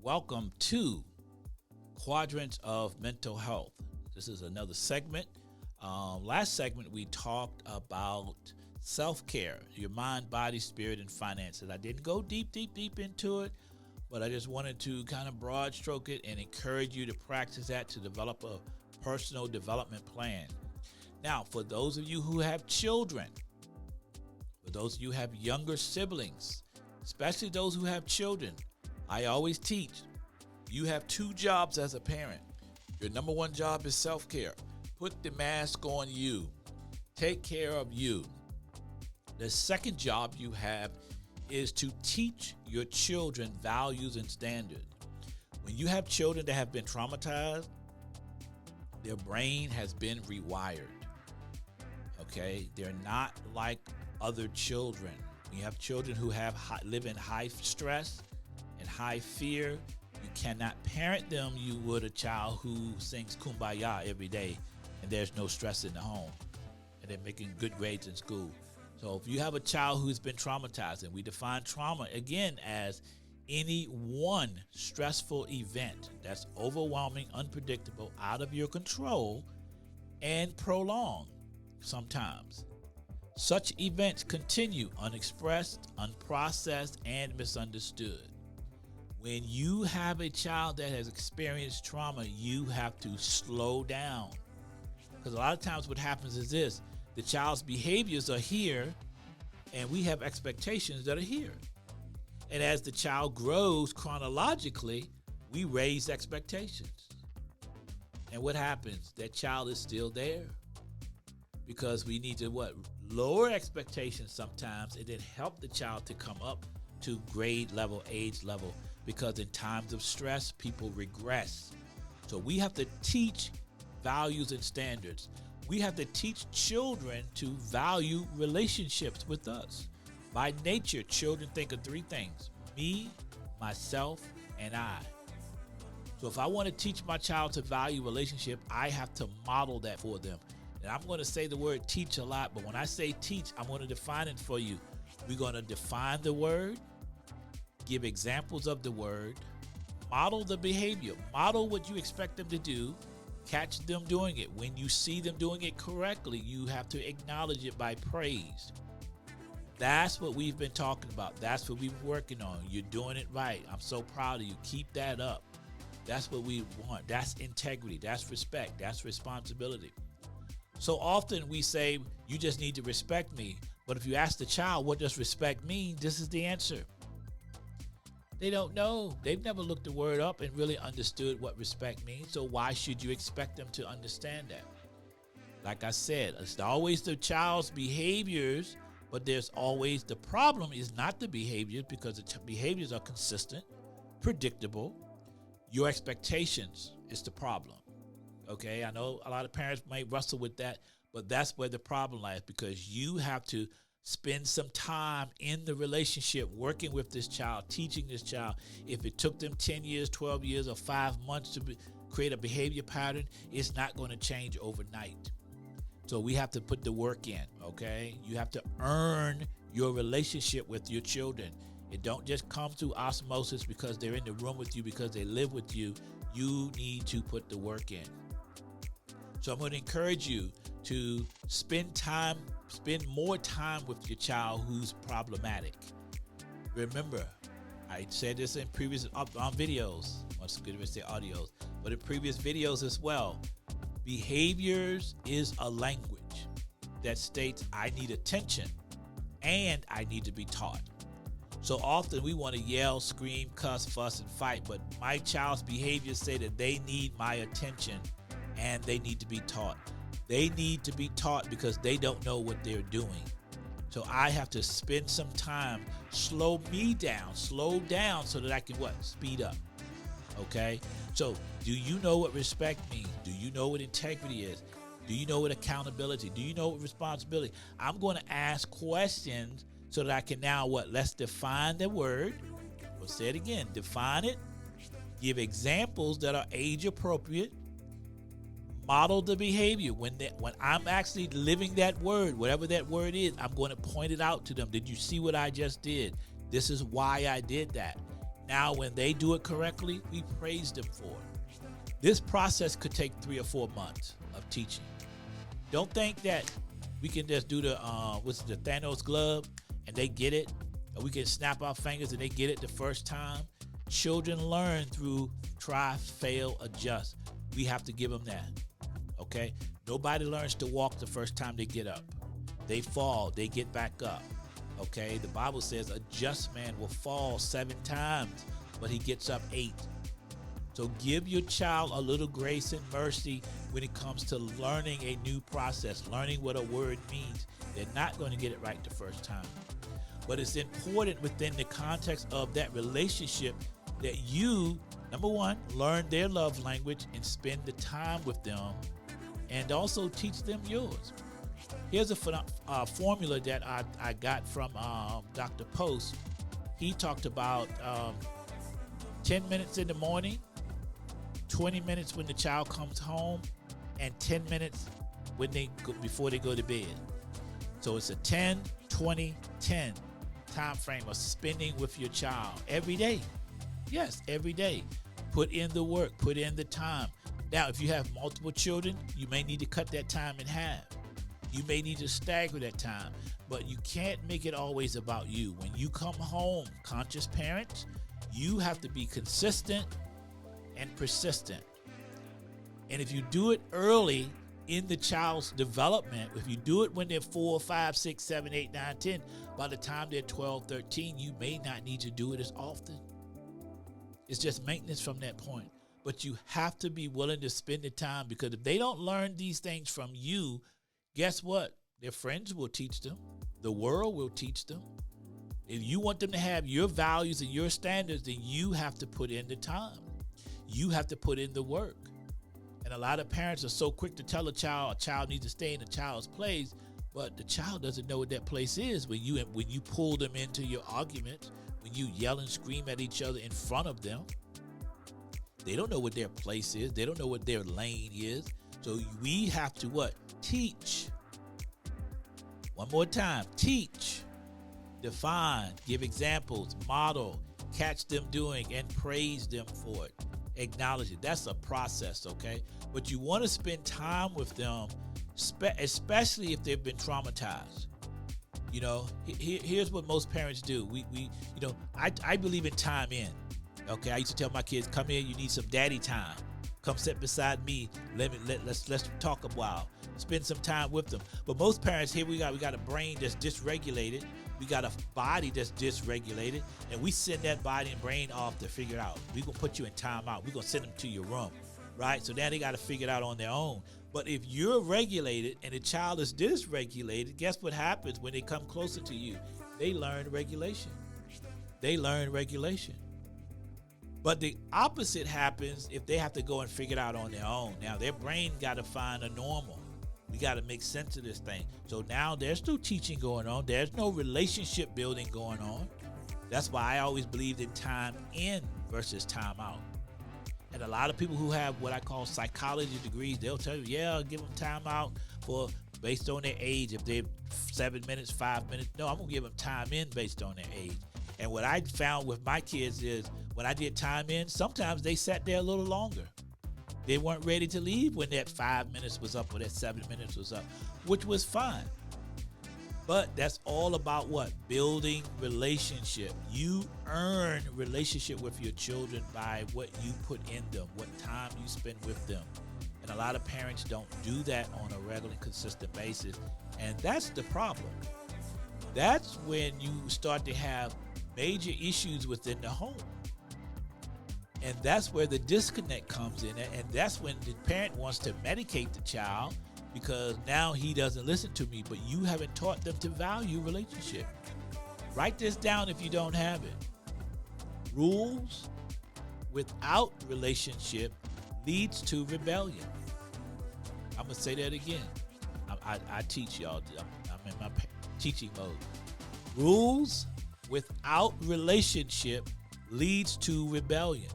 welcome to Quadrants of Mental Health. This is another segment. Last segment, we talked about self-care, your mind, body, spirit, and finances. I didn't go deep into it, but I just wanted to kind of broad stroke it and encourage you to practice that to develop a personal development plan. Now, for those of you who have children, for those of you who have younger siblings, especially those who have children, I always teach, you have two jobs as a parent. Your number one job is self-care. Put the mask on you. Take care of you. The second job you have is to teach your children values and standards. When you have children that have been traumatized, their brain has been rewired. Okay? They're not like other children. When you have children who live in high stress and high fear, you cannot parent them you would a child who sings Kumbaya every day and there's no stress in the home and they're making good grades in school. So if you have a child who's been traumatized, and we define trauma again as any one stressful event that's overwhelming, unpredictable, out of your control, and prolonged sometimes. Such events continue unexpressed, unprocessed, and misunderstood. When you have a child that has experienced trauma, you have to slow down. Because a lot of times what happens is this: the child's behaviors are here, and we have expectations that are here. And as the child grows chronologically, we raise expectations. And what happens? That child is still there. Because we need to lower expectations sometimes, and then help the child to come up to grade level, age level. Because in times of stress, people regress. So we have to teach values and standards. We have to teach children to value relationships with us. By nature, children think of three things: me, myself, and I. So if I want to teach my child to value relationship, I have to model that for them. And I'm going to say the word teach a lot, but when I say teach, I'm going to define it for you. We're going to define the word, give examples of the word, model the behavior, model what you expect them to do, catch them doing it. When you see them doing it correctly, you have to acknowledge it by praise. That's what we've been talking about. That's what we've been working on. You're doing it right. I'm so proud of you. Keep that up. That's what we want. That's integrity. That's respect. That's responsibility. So often we say, you just need to respect me. But if you ask the child, what does respect mean? This is the answer. They don't know. They've never looked the word up and really understood what respect means. So why should you expect them to understand that? Like I said, it's always the child's behaviors, but there's always the problem is not the behaviors, because the behaviors are consistent, predictable. Your expectations is the problem. Okay, I know a lot of parents might wrestle with that, but that's where the problem lies, because you have to spend some time in the relationship working with this child, teaching this child. If it took them 10 years, 12 years, or 5 months to create a behavior pattern, it's not going to change overnight. So we have to put the work in, okay? You have to earn your relationship with your children. It don't just come through osmosis because they're in the room with you, because they live with you. You need to put the work in. So I'm going to encourage you to spend more time with your child who's problematic. Remember, I said this in previous videos, once again, say audios, but in previous videos as well. Behaviors is a language that states I need attention and I need to be taught. So often we want to yell, scream, cuss, fuss, and fight, but my child's behaviors say that they need my attention and they need to be taught. They need to be taught because they don't know what they're doing. So I have to spend some time, slow down so that I can speed up. Okay? So do you know what respect means? Do you know what integrity is? Do you know what accountability? Do you know what responsibility? I'm going to ask questions so that I can now Let's define the word. We'll say it again. Define it. Give examples that are age appropriate. Model the behavior. When I'm actually living that word, whatever that word is, I'm going to point it out to them. Did you see what I just did? This is why I did that. Now, when they do it correctly, we praise them for it. This process could take 3 or 4 months of teaching. Don't think that we can just do the Thanos glove and they get it, or we can snap our fingers and they get it the first time. Children learn through try, fail, adjust. We have to give them that, okay? Nobody learns to walk the first time they get up. They fall, they get back up, okay? The Bible says a just man will fall 7 times, but he gets up 8. So give your child a little grace and mercy when it comes to learning a new process, learning what a word means. They're not going to get it right the first time. But it's important within the context of that relationship that you, number one, learn their love language and spend the time with them, and also teach them yours. Here's a formula that I got from Dr. Post. He talked about 10 minutes in the morning, 20 minutes when the child comes home, and 10 minutes before they go to bed. So it's a 10, 20, 10 time frame of spending with your child every day. Yes, every day. Put in the work, put in the time. Now, if you have multiple children, you may need to cut that time in half. You may need to stagger that time, but you can't make it always about you. When you come home, conscious parents, you have to be consistent and persistent. And if you do it early in the child's development, if you do it when they're 4, 5, 6, 7, 8, 9, 10, by the time they're 12, 13, you may not need to do it as often. It's just maintenance from that point. But you have to be willing to spend the time, because if they don't learn these things from you, guess what? Their friends will teach them. The world will teach them. If you want them to have your values and your standards, then you have to put in the time. You have to put in the work. And a lot of parents are so quick to tell a child needs to stay in a child's place, but the child doesn't know what that place is when you pull them into your arguments, when you yell and scream at each other in front of them. They don't know what their place is. They don't know what their lane is. So we have to what? Teach. One more time. Teach. Define. Give examples. Model. Catch them doing and praise them for it. Acknowledge it. That's a process, okay? But you want to spend time with them, especially if they've been traumatized. You know, here's what most parents do. I believe in time in. Okay, I used to tell my kids, come here, you need some daddy time. Come sit beside me. Let's talk a while. Spend some time with them. But most parents, here we got a brain that's dysregulated. We got a body that's dysregulated, and we send that body and brain off to figure it out. We're going to put you in timeout. We're going to send them to your room, right? So now they got to figure it out on their own. But if you're regulated and the child is dysregulated, guess what happens when they come closer to you? They learn regulation. They learn regulation. But the opposite happens if they have to go and figure it out on their own. Now, their brain got to find a normal. We got to make sense of this thing. So now there's no teaching going on. There's no relationship building going on. That's why I always believed in time in versus time out. And a lot of people who have what I call psychology degrees, they'll tell you, yeah, I'll give them time out based on their age. If they're 7 minutes, 5 minutes, no, I'm going to give them time in based on their age. And what I found with my kids is when I did time in, sometimes they sat there a little longer. They weren't ready to leave when that 5 minutes was up or that 7 minutes was up, which was fine. But that's all about what? Building relationship. You earn relationship with your children by what you put in them, what time you spend with them. And a lot of parents don't do that on a regular, consistent basis. And that's the problem. That's when you start to have major issues within the home. And that's where the disconnect comes in. And that's when the parent wants to medicate the child because now he doesn't listen to me, but you haven't taught them to value relationship. Write this down if you don't have it. Rules without relationship leads to rebellion. I'm going to say that again. I teach y'all. I'm in my teaching mode. Rules without relationship leads to rebellion.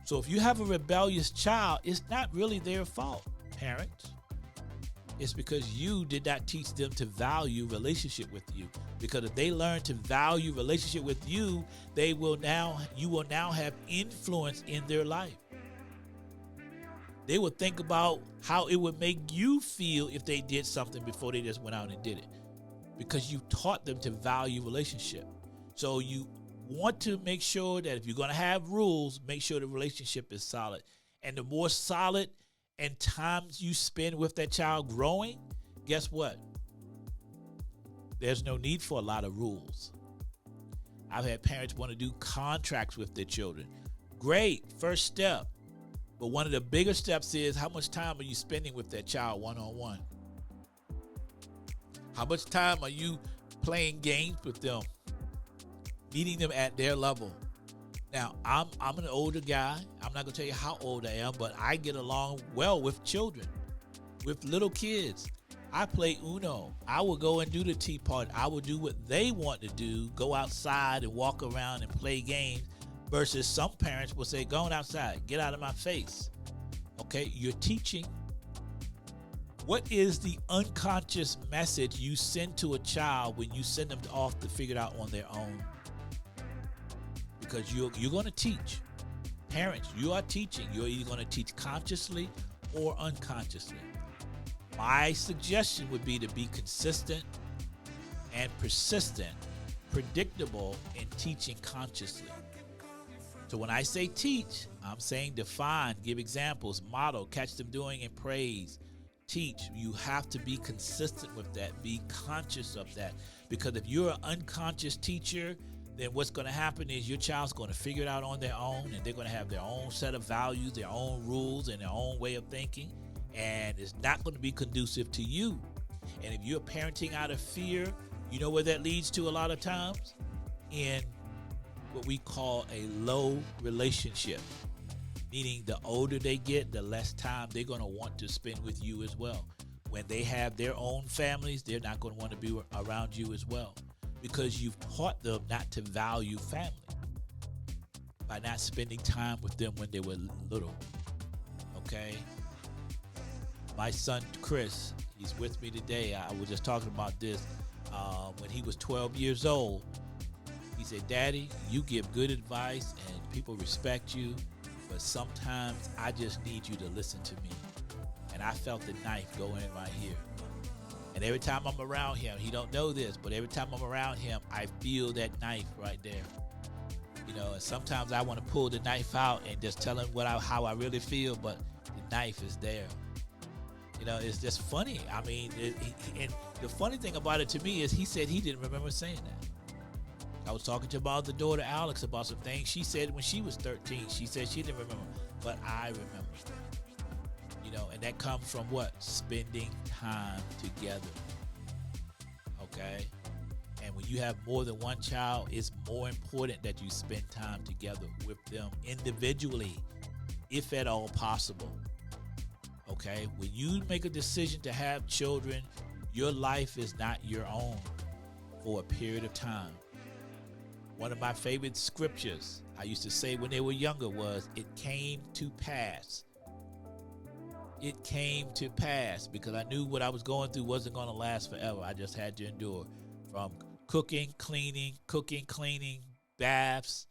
So if you have a rebellious child, it's not really their fault, parents. It's because you did not teach them to value relationship with you. Because if they learn to value relationship with you, you will now have influence in their life. They will think about how it would make you feel if they did something before they just went out and did it. Because you taught them to value relationship. So you want to make sure that if you're going to have rules, make sure the relationship is solid. And the more solid and times you spend with that child growing, guess what? There's no need for a lot of rules. I've had parents want to do contracts with their children. Great, first step. But one of the bigger steps is, how much time are you spending with that child one-on-one? How much time are you playing games with them, meeting them at their level? Now, I'm an older guy. I'm not going to tell you how old I am, but I get along well with children, with little kids. I play Uno. I will go and do the tea party. I will do what they want to do, go outside and walk around and play games, versus some parents will say, going outside, get out of my face. Okay, you're teaching. What is the unconscious message you send to a child when you send them off to figure it out on their own? Because you're going to teach. Parents, you are teaching. You're either going to teach consciously or unconsciously. My suggestion would be to be consistent and persistent, predictable in teaching consciously. So when I say teach, I'm saying define, give examples, model, catch them doing and praise. Teach. You have to be consistent with that. Be conscious of that. Because if you're an unconscious teacher, then what's going to happen is your child's going to figure it out on their own, and they're going to have their own set of values, their own rules, and their own way of thinking, and it's not going to be conducive to you. And if you're parenting out of fear, you know where that leads to a lot of times? In what we call a low relationship. Meaning the older they get, the less time they're going to want to spend with you as well. When they have their own families, they're not going to want to be around you as well. Because you've taught them not to value family by not spending time with them when they were little. Okay? My son, Chris, he's with me today. I was just talking about this. When he was 12 years old, he said, Daddy, you give good advice and people respect you, but sometimes I just need you to listen to me. And I felt the knife go in right here. And every time I'm around him, he don't know this, but every time I'm around him, I feel that knife right there. You know, and sometimes I want to pull the knife out and just tell him how I really feel, but the knife is there. You know, it's just funny. I mean, and the funny thing about it to me is he said he didn't remember saying that. I was talking to my other daughter, Alex, about some things she said when she was 13. She said she didn't remember, but I remember. You know, and that comes from what? Spending time together. Okay? And when you have more than one child, it's more important that you spend time together with them individually, if at all possible. Okay? When you make a decision to have children, your life is not your own for a period of time. One of my favorite scriptures I used to say when they were younger was, it came to pass. It came to pass, because I knew what I was going through wasn't going to last forever. I just had to endure, from cooking, cleaning, baths,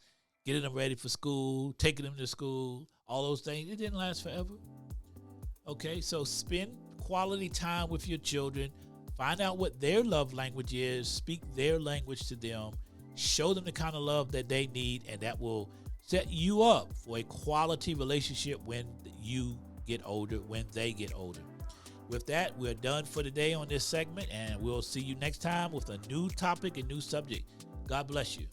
getting them ready for school, taking them to school, all those things. It didn't last forever. Okay, so spend quality time with your children. Find out what their love language is. Speak their language to them. Show them the kind of love that they need, and that will set you up for a quality relationship when you get older, when they get older. With that, we're done for today on this segment, and we'll see you next time with a new topic and new subject. God bless you.